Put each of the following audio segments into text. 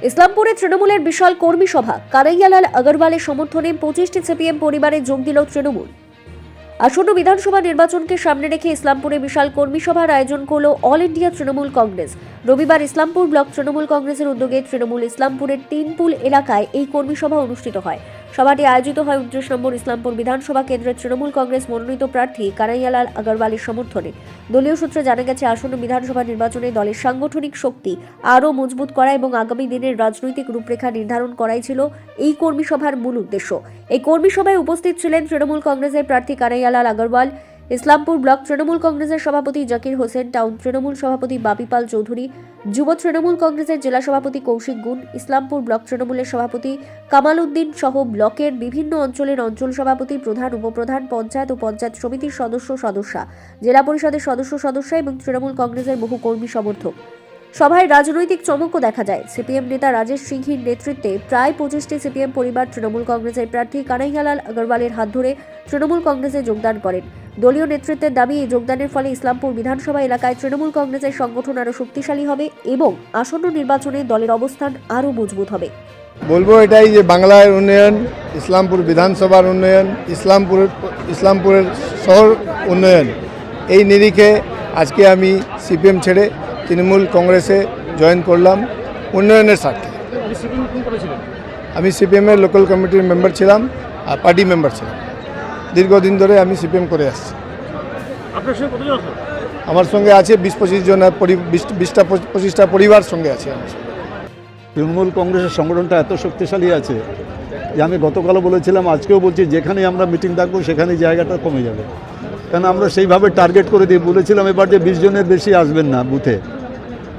ইসলামপুরে তৃণমূলের বিশাল কর্মী সভা, কানাইয়ালাল আগরওয়ালের সমর্থনে 25টি সিপিএম পরিবারে যোগ দিল তৃণমূল। আসন্ন বিধানসভা নির্বাচনকে সামনে রেখে ইসলামপুরে বিশাল কর্মী সভার আয়োজন করল অল ইন্ডিয়া তৃণমূল কংগ্রেস। রবিবার ইসলামপুর ব্লক তৃণমূল কংগ্রেসের উদ্যোগে তৃণমূল ইসলামপুরের তিনপুল এলাকায় এই কর্মী সভা অনুষ্ঠিত হয়। সভাটি আয়োজিত হয় 29 নম্বর ইসলামপুর বিধানসভা কেন্দ্রের তৃণমূল কংগ্রেস মনোনীত প্রার্থী কানাইয়ালাল আগরওয়ালের সমর্থনে। দলীয় সূত্রে জানা গেছে, আসন্ন বিধানসভা নির্বাচনে দলের সাংগঠনিক শক্তি আরও মজবুত করা এবং আগামী দিনের রাজনৈতিক রূপরেখা নির্ধারণ করাই ছিল এই কর্মী সভার মূল উদ্দেশ্য। এই কর্মী সভায় উপস্থিত ছিলেন তৃণমূল কংগ্রেসের প্রার্থী কানাইয়ালাল আগরওয়াল, ইসলামপুর ব্লক তৃণমূল কংগ্রেসের সভাপতি জাকির হোসেন, টাউন তৃণমূল সভাপতি বাপি পাল চৌধুরী, যুব তৃণমূল কংগ্রেসের জেলা সভাপতি কৌশিক গুণ, ইসলামপুর ব্লক তৃণমূলের সভাপতি কামাল উদ্দিন সহ ব্লকের বিভিন্ন অঞ্চলের অঞ্চল সভাপতি, প্রধান, উপপ্রধান, পঞ্চায়েত ও পঞ্চায়েত সমিতির সদস্যা, জেলা পরিষদের সদস্য এবং তৃণমূল কংগ্রেসের বহু কর্মী সমর্থক। সভায় রাজনৈতিক চমকও দেখা যায়। সিপিএম নেতা রাজেশ সিংহির নেতৃত্বে প্রায় 25টি সিপিএম পরিবার তৃণমূল কংগ্রেসের প্রার্থী কানাইয়ালাল আগরওয়ালের হাত ধরে তৃণমূল কংগ্রেসে যোগদান করেন। দলীয় নেতৃত্বের দাবি, এই যোগদানের ফলে ইসলামপুর বিধানসভা এলাকায় তৃণমূল কংগ্রেসের সংগঠন আরও শক্তিশালী হবে এবং আসন্ন নির্বাচনে দলের অবস্থান আরও মজবুত হবে। বলবো এটাই যে বাংলার উন্নয়ন, ইসলামপুর বিধানসভার উন্নয়ন, ইসলামপুরের শহর উন্নয়ন, এই নিরিখে আজকে আমি সিপিএম ছেড়ে তৃণমূল কংগ্রেসে জয়েন করলাম উন্নয়নের স্বার্থে। আমি সিপিএমের লোকাল কমিটির মেম্বার ছিলাম আর পার্টি মেম্বার ছিলাম। দীর্ঘদিন ধরে আমি সিপিএম করে আসছি। আমার সঙ্গে আছে 20-25 জন, 20-25টা পরিবার সঙ্গে আছে আমার সঙ্গে। তৃণমূল কংগ্রেসের সংগঠনটা এত শক্তিশালী আছে যে আমি গতকালও বলেছিলাম, আজকেও বলছি, যেখানে আমরা মিটিং ডাকবো সেখানে জায়গাটা কমে যাবে। কারণ আমরা সেইভাবে টার্গেট করে দিয়ে বলেছিলাম এবার যে 20 জনের বেশি আসবেন না বুথে,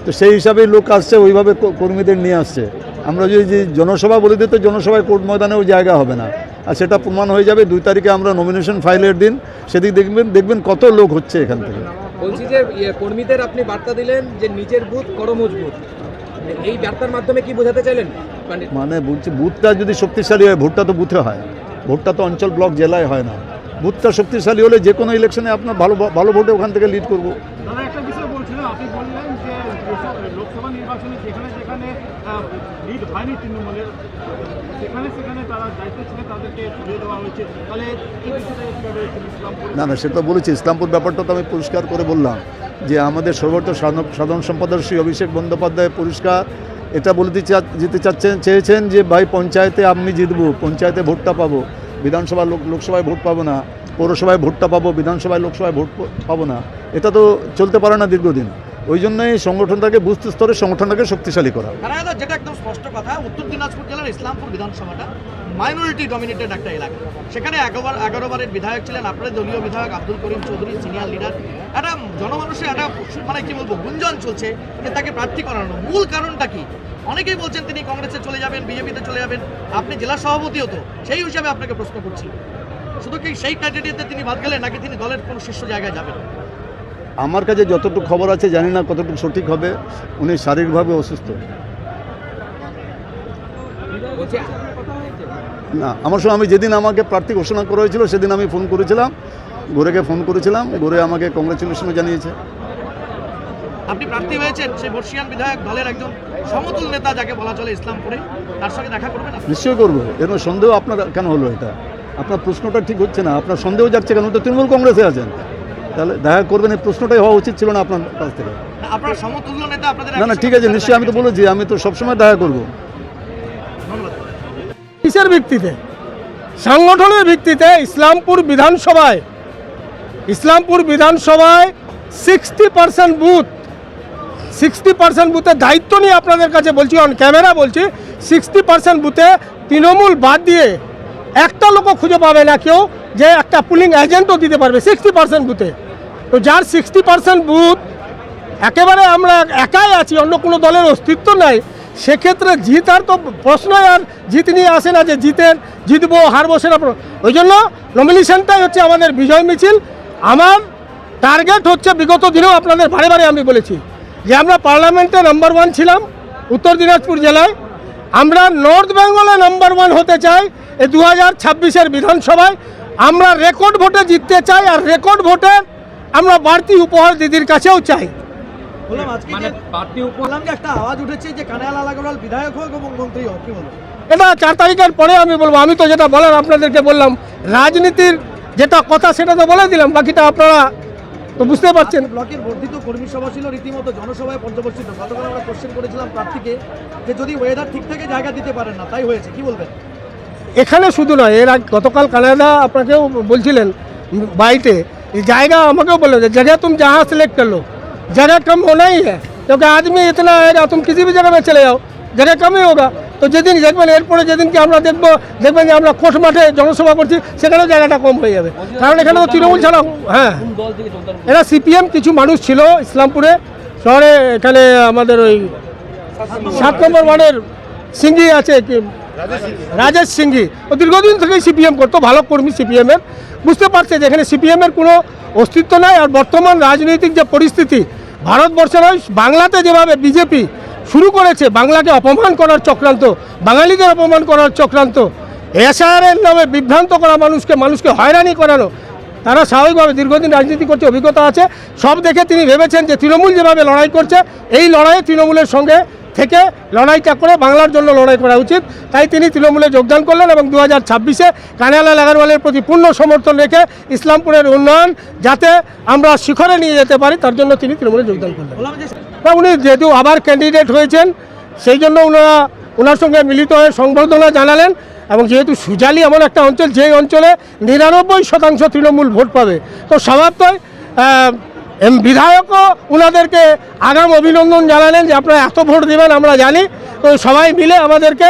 তো সেই হিসাবেই লোক আসছে, ওইভাবে কর্মীদের নিয়ে আসছে। আমরা যদি জনসভা বলে দিই তো জনসভায় কোর্ট ময়দানেও জায়গা হবে না, আর সেটা প্রমাণ হয়ে যাবে 2 তারিখে আমরা নমিনেশন ফাইলের দিন। সেদিক দেখবেন কত লোক হচ্ছে এখান থেকে। বলছি যে কর্মীদের আপনি বার্তা দিলেন যে নিজের বুথ করো মজবুত, এই বার্তার মাধ্যমে কি বোঝাতে চাইলেন? মানে বলছি, বুথটা যদি শক্তিশালী হয়, ভোটটা তো বুথে হয়, ভোটটা তো অঞ্চল ব্লক জেলায় হয় না। বুথটা শক্তিশালী হলে যে কোনো ইলেকশনে আপনার ভালো ভোটে ওখান থেকে লিড করবো। দাদা, একটা বিষয় বলছিলেন, আপনি বললেন যে লোকসভা নির্বাচনে যেখানে লিড হয়নি তৃণমূলের, সেখানে তারা দায়িত্ব ছিল, তাদেরকে সরিয়ে দেওয়া হয়েছে। তাহলে না, সেটা বলেছি। ইসলামপুর ব্যাপারটা তো আমি পরিষ্কার করে বললাম যে আমাদের সর্বোচ্চ সাধারণ সম্পাদক শ্রী অভিষেক বন্দ্যোপাধ্যায় পরিষ্কার এটা বলে চেয়েছেন যে ভাই, পঞ্চায়েতে আপনি জিতবো, পঞ্চায়েতে ভোটটা পাবো, বিধানসভা লোকসভায় ভোট পাবো না, পৌরসভায় ভোটটা পাবো, বিধানসভায় লোকসভায় ভোট পাবো না। এটা তো চলতে পারে না দীর্ঘদিন। ওই জন্যই সংগঠনটাকে বুথ স্তরে সংগঠনটাকে শক্তিশালী করা। যেটা একদম স্পষ্ট কথা, উত্তর দিনাজপুর জেলার ইসলামপুর বিধানসভাটা মাইনরিটি ডমিনেটেড একটা এলাকা। সেখানে 11 বারের বিধায়ক ছিলেন আপনাদের দলীয় বিধায়ক আব্দুল করিম চৌধুরী, সিনিয়র লিডার। একটা জনমানুষের একটা মানে কি বলবো গুঞ্জন চলছে যে তাকে প্রার্থী করানো। মূল কারণটা কি? অনেকেই বলছেন তিনি কংগ্রেসে চলে যাবেন, বিজেপিতে চলে যাবেন। আপনি জেলা সভাপতিও তো, সেই হিসাবে আপনাকে প্রশ্ন করছি, শুধু কি সেই ক্যান্ডিডেটে তিনি বাদ গেলেন নাকি তিনি দলের কোনো শীর্ষ জায়গায় যাবেন? আমার কাছে যতটুকু খবর আছে, জানি না কতটুকু সঠিক হবে, উনি শারীরিকভাবে অসুস্থ। না, আমার সঙ্গে আমি যেদিন আমাকে প্রার্থী ঘোষণা করা হয়েছিল সেদিন আমি ফোন করেছিলাম, গোরেকে ফোন করেছিলাম, গোরে আমাকে কংগ্রেচুলেশনও জানিয়েছে। আপনি প্রার্থী হয়েছেন, সেই বর্ষিয়ান বিধায়ক, দলের একজন সমতুল নেতা যাকে বলা চলে ইসলামপুরে, তার সঙ্গে দেখা করবেন? নিশ্চয়ই করবো। এর সন্দেহ আপনার কেন হলো? এটা আপনার প্রশ্নটা ঠিক হচ্ছে না। আপনার সন্দেহ যাচ্ছে কেন? তো তৃণমূল কংগ্রেসে আছেন, তাহলে দেখা করবেন, এই প্রশ্নটাই হওয়া উচিত ছিল না আপনার কাছ থেকে। আপনার সমতুল্য নেতা আপনাদের। না, ঠিক আছে, নিশ্চয়ই। আমি তো বলেছি আমি তো সবসময় দেখা করবো। কিসের ভিত্তিতে? সংগঠনের ভিত্তিতে। ইসলামপুর বিধানসভায় 60% বুথে দায়িত্ব নিয়ে আপনাদের কাছে বলছি, অন ক্যামেরা বলছি, 60% বুথে তৃণমূল বাদ দিয়ে একটা লোকও খুঁজে পাবে না কেউ যে একটা পুলিং এজেন্টও দিতে পারবে 60% বুথে। তো যার 60% বুথ একেবারে আমরা একাই আছি, অন্য কোনো দলের অস্তিত্ব নাই, সেক্ষেত্রে জিতার তো প্রশ্নই আর জিত নিয়ে আসে না যে জিতবো হারবো সেটা। ওই জন্য নমিনেশনটাই হচ্ছে আমাদের বিজয় মিছিল। আমার টার্গেট হচ্ছে, বিগত দিনেও আপনাদের বারে আমি বলেছি যে আমরা পার্লামেন্টে নাম্বার 1 ছিলাম উত্তর দিনাজপুর জেলায়, আমরা নর্থ বেঙ্গলে নাম্বার 1 হতে চাই। এই 2026-এর বিধানসভায় আমরা রেকর্ড ভোটে জিততে চাই, আর রেকর্ড ভোটে আমরা বাড়তি উপহার দিদির কাছেও চাই। বললাম আজকে মানে যে পার্টি উপ বললাম যে একটা আওয়াজ উঠেছে যে কানাইয়ালাল আগরওয়াল বিধায়ক হোক এবং মন্ত্রী হোক, কি বলবো? এটা 4 তারিখের পরে আমি বলবো। আমি তো যেটা বলার আপনাদেরকে বললাম, রাজনীতির যেটা কথা সেটা তো বলে দিলাম, বাকিটা আপনারা তো বুঝতে পারছেন। ব্লকের বর্ধিত কর্মী সভা ছিল, রীতিমতো জনসভায় পর্যবসিত। গতকাল আমরা কোশ্চেন করেছিলাম প্রার্থীকে যে যদি ওয়েদার ঠিক থাকে জায়গা দিতে পারেন না, তাই হয়েছে, কি বলবেন? এখানে শুধু নয়, এর আগে গতকাল কানাডা আপনাকেও বলছিলেন बाइटे ये जाएगा हमको बोलो जगह तुम जहाँ सेलेक्ट कर लो, जगह कम होना ही है क्योंकि आदमी इतना आएगा, तुम किसी भी जगह में चले जाओ जगह कम ही होगा। तो যেদিন দেখবেন এরপরে যেদিনকে আমরা দেখবেন যে আমরা কোর্ট মাঠে জনসভা করছি সেখানেও জায়গাটা কম হয়ে যাবে, কারণ এখানে তো তৃণমূল ছাড়া হ্যাঁ এরা সিপিএম কিছু মানুষ ছিল ইসলামপুরে শহরে, এখানে আমাদের ওই 7 নম্বর ওয়ার্ডের সিংহি আছে কি রাজেশ সিংহি, ও দীর্ঘদিন থেকেই সিপিএম করতো, ভালো কর্মী সিপিএমের। বুঝতে পারছে যে এখানে সিপিএমের কোনো অস্তিত্ব নাই। আর বর্তমান রাজনৈতিক যে পরিস্থিতি ভারতবর্ষের ওই বাংলাতে যেভাবে বিজেপি শুরু করেছে বাংলাকে অপমান করার চক্রান্ত, বাঙালিদের অপমান করার চক্রান্ত, এসআরের নামে বিভ্রান্ত করা মানুষকে হয়রানি করানো, তারা স্বাভাবিকভাবে দীর্ঘদিন রাজনীতি করছে, অভিজ্ঞতা আছে, সব দেখে তিনি ভেবেছেন যে তৃণমূল যেভাবে লড়াই করছে এই লড়াইয়ে তৃণমূলের সঙ্গে থেকে লড়াইটা করে বাংলার জন্য লড়াই করা উচিত। তাই তিনি তৃণমূলে যোগদান করলেন এবং 2026-এ কানাইয়ালাল আগরওয়ালের প্রতি পূর্ণ সমর্থন রেখে ইসলামপুরের উন্নয়ন যাতে আমরা শিখরে নিয়ে যেতে পারি তার জন্য তিনি তৃণমূলে যোগদান করলেন। বললাম যে তা উনি যেহেতু আবার ক্যান্ডিডেট হয়েছেন সেই জন্য ওনার সঙ্গে মিলিত হয়ে সংবর্ধনা জানালেন। এবং যেহেতু সুজালি এমন একটা অঞ্চল যেই অঞ্চলে 99% তৃণমূল ভোট পাবে, তো স্বভাবতই বিধায়কও ওনাদেরকে আগাম অভিনন্দন জানালেন যে আপনারা এত ভোট দেবেন আমরা জানি, তো সবাই মিলে আমাদেরকে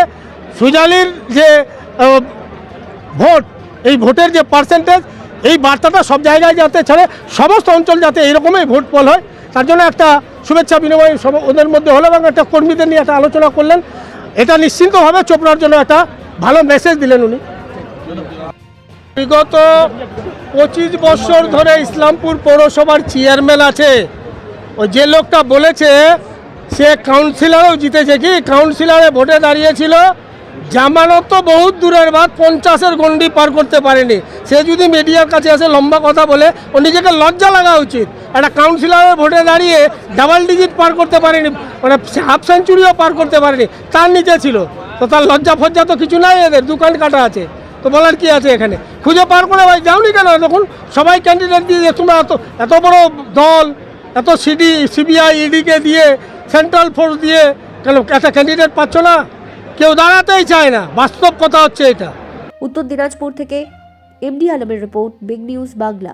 সুজালির যে ভোট, এই ভোটের যে পার্সেন্টেজ, এই বার্তাটা সব জায়গায় যাতে ছাড়ে, সমস্ত অঞ্চল যাতে এইরকমই ভোট ফল হয় তার জন্য একটা শুভেচ্ছা বিনিময় ওদের মধ্যে হলো এবং একটা কর্মীদের নিয়ে একটা আলোচনা করলেন। এটা নিশ্চিন্তভাবে চোপড়ার জন্য একটা ভালো মেসেজ দিলেন উনি। বিগত 25 বছর ধরে ইসলামপুর পৌরসভার চেয়ারম্যান আছে, ওই যে লোকটা বলেছে সে কাউন্সিলরও জিতেছে, কি কাউন্সিলরে ভোটে দাঁড়িয়েছিল, জামানত তো বহুত দূরের বাদ, 50-এর গন্ডি পার করতে পারেনি। সে যদি মিডিয়ার কাছে আসে লম্বা কথা বলে, ও নিজেকে লজ্জা লাগা উচিত। একটা কাউন্সিলরের ভোটে দাঁড়িয়ে ডাবল ডিজিট পার করতে পারেনি, মানে হাফ সেঞ্চুরিও পার করতে পারেনি, তার নিচে ছিল। তো তার লজ্জা ফজ্জা তো কিছু নাই, এদের দোকান কাটা আছে, তো বলার কি আছে এখানে? খুঁজে পার করে ভাই যাওনি কেন? তখন সবাই ক্যান্ডিডেট দিয়ে তোমরা এত বড় দল, এত সিবিআই ইডিকে দিয়ে, সেন্ট্রাল ফোর্স দিয়ে কেন একটা ক্যান্ডিডেট পাচ্ছ না? কেউ দাঁড়াতেই চায় না, বাস্তব কথা হচ্ছে এটা। উত্তর দিনাজপুর থেকে এমডি আলমের রিপোর্ট, বিগ নিউজ বাংলা।